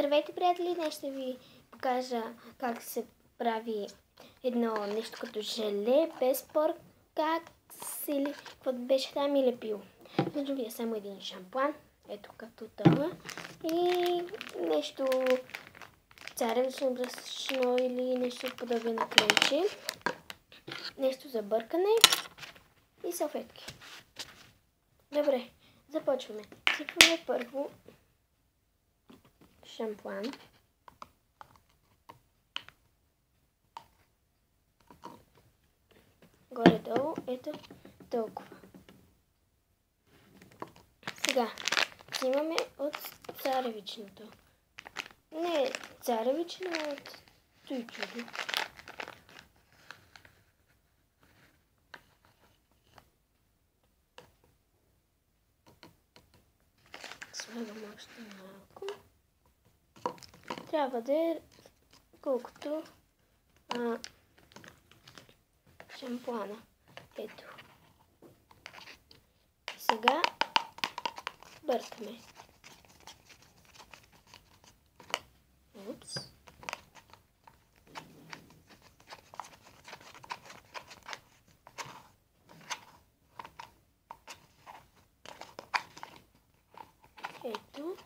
Здравейте, приятели! Днес ще ви покажа как се прави едно нещо като желе без поркакс или каквото беше там и лепило. Нужно ви е само един шампуан, ето като това, и нещо царевично брашно или нещо подобно на кремче, нещо за бъркане и салфетки. Добре, започваме. Сипваме първо шампуан. Горе-долу, ето толкова. Сега взимаме от царевичното. Не царевично, от той чудо. Слагам още малко. Трябва да е колкото шампуана. Ето. Сега бъркаме. Упс. Ето.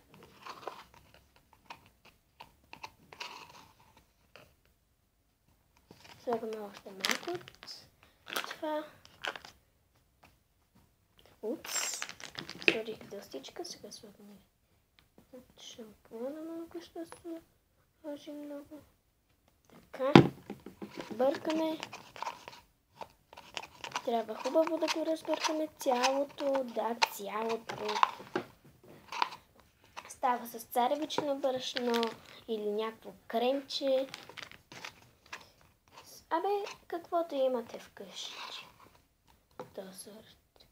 Слагаме още малко от това. Упс. Сложих достичка. Сега слагаме от шампуана малко, ще сложи много. Така. Бъркаме. Трябва хубаво да го разбъркаме цялото. Да, цялото. Става с царевично брашно или някакво кремче. Абе, каквото имате вкъщи. То сорт.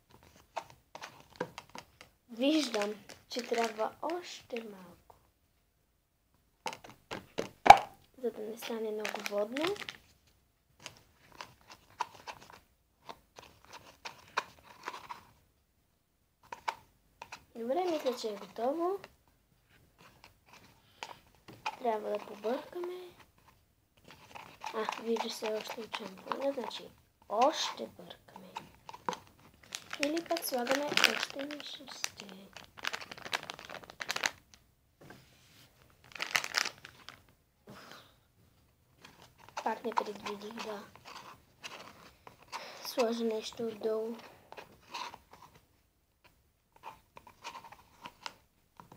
Виждам, че трябва още малко. За да не стане много водно. Добре, мисля, че е готово. Трябва да побъркаме. Вижда се още от шампуана, значи още бъркаме. Или пък слагаме още нещички. Пак не предвидих да сложа нещо отдолу.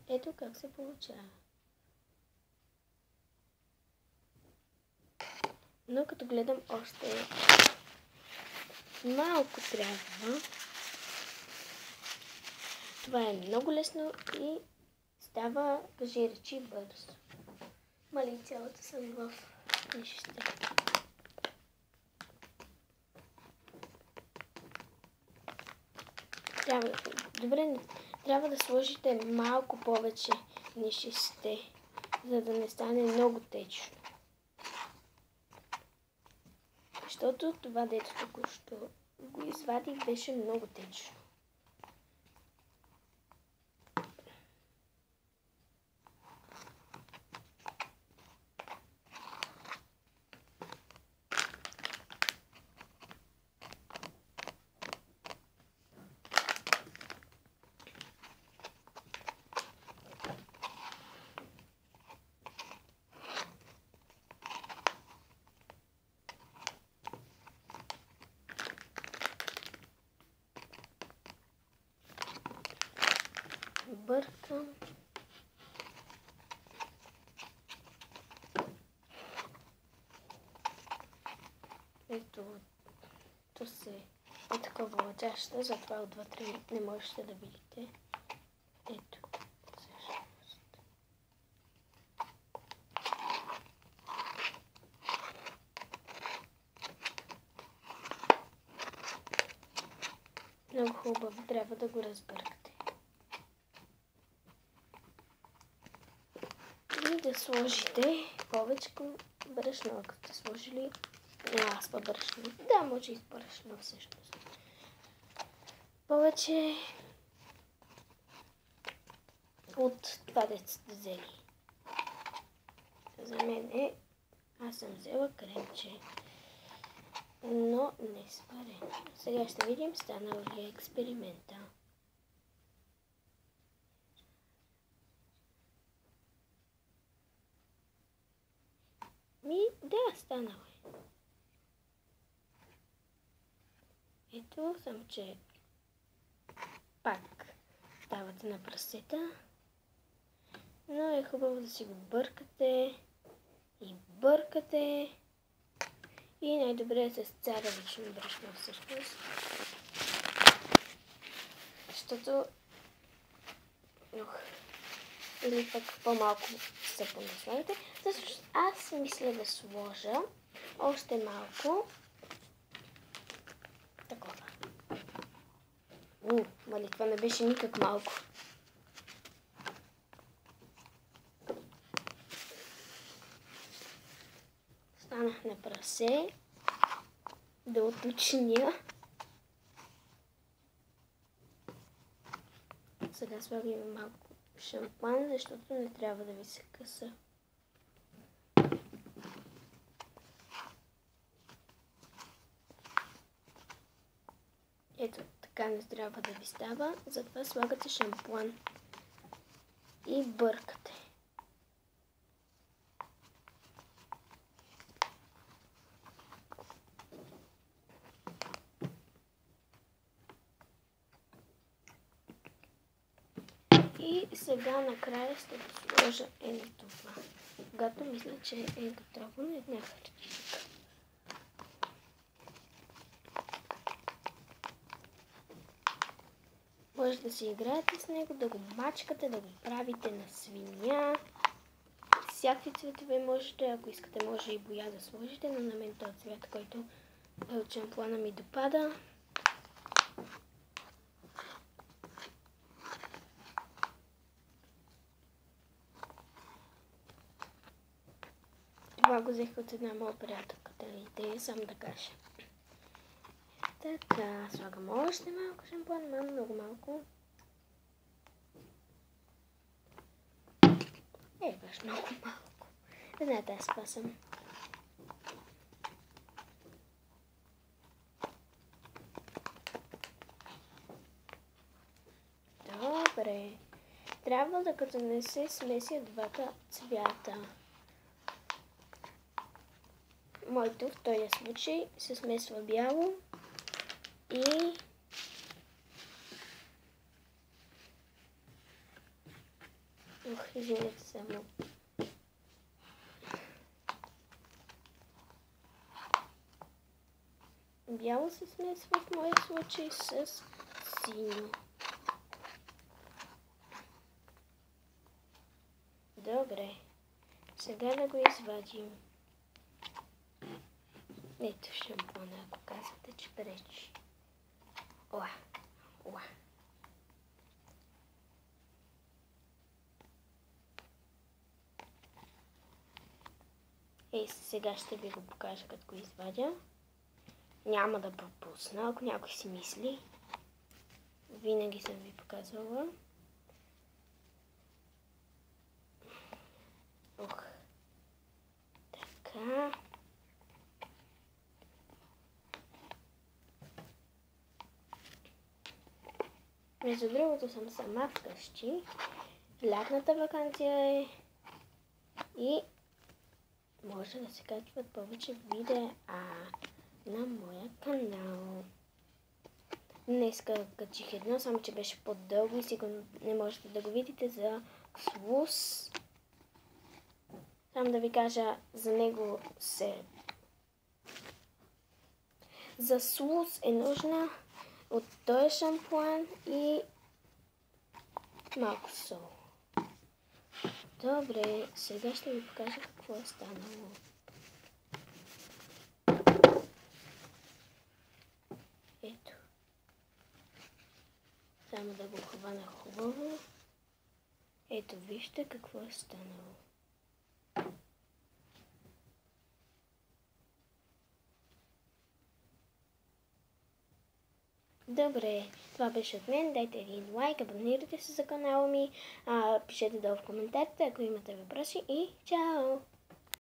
Ето как се получава. Но като гледам още малко трябва. Това е много лесно и става, кажи речи, бързо. Мали, цялата съм в нещите. Трябва да сложите малко повече нещите, за да не стане много течно. Защото това, дето току-що го извадих, беше много течно. Бъркам. Ето, то се е такова лъчащо, затова отвътре не можете да видите. Ето, всъщност. Много хубаво, трябва да го разбъркате. И да сложите повече брашно, ако сте сложили аз по брашно. Да, може и с брашно всъщност. Повече от това, дето сте взели. За мен аз съм взела кремче, но не сварено. Сега ще видим станал ли е експеримента. Да, станал е. Ето съм, че пак стават на прасета, но е хубаво да си го бъркате и бъркате и най-добре е с царевично брашно всъщност, защото или пък по-малко сапун да слагате. Също аз мисля да сложа още малко такова. Мали, това не беше никак малко. Станах на прасе да уточня. Сега слагаме малко шампан, защото не трябва да ви се къса. Ето, така не трябва да ви става, затова слагате шампуан и бъркате. И сега накрая ще го сложа на това. Когато мисля, че е готово на една хартийка. Може да си играете с него, да го мачкате, да го правите на свиня. Всякакви цветове можете, ако искате може и боя да сложите, но на мен този цвят, който от шампуана ми допада. Това го взех от една моя приятелката идея, само да кажа. Така, слагам още малко шампуан, много малко. Баш много малко. Знаете, аз пасам. Добре. Трябва да като не се смесят двата цвята. Моето в този случай се смесва бяло и извинете само. Бяло се смесва в моя случай с синьо. Добре. Сега да го извадим. Ето шампуана, ако казвате, че пречи. Оа. Сега ще ви го покажа, като го извадя. Няма да пропусна, ако някой си мисли. Винаги съм ви показвала. Така. Между другото съм сама вкъщи. Лятната ваканция е и може да се качват повече видеа на моя канал. Днеска качих едно, само че беше по-дълго и сигурно не можете да го видите за Слус. Само да ви кажа, за него за Слус е нужна от този шампуан и малко сол. Добре, сега ще ви покажа какво е станало. Ето. Само да го хвана хубаво. Ето, вижте какво е станало. Добре, това беше от мен. Дайте един лайк, абонирайте се за канала ми, пишете долу в коментарите, ако имате въпроси и чао!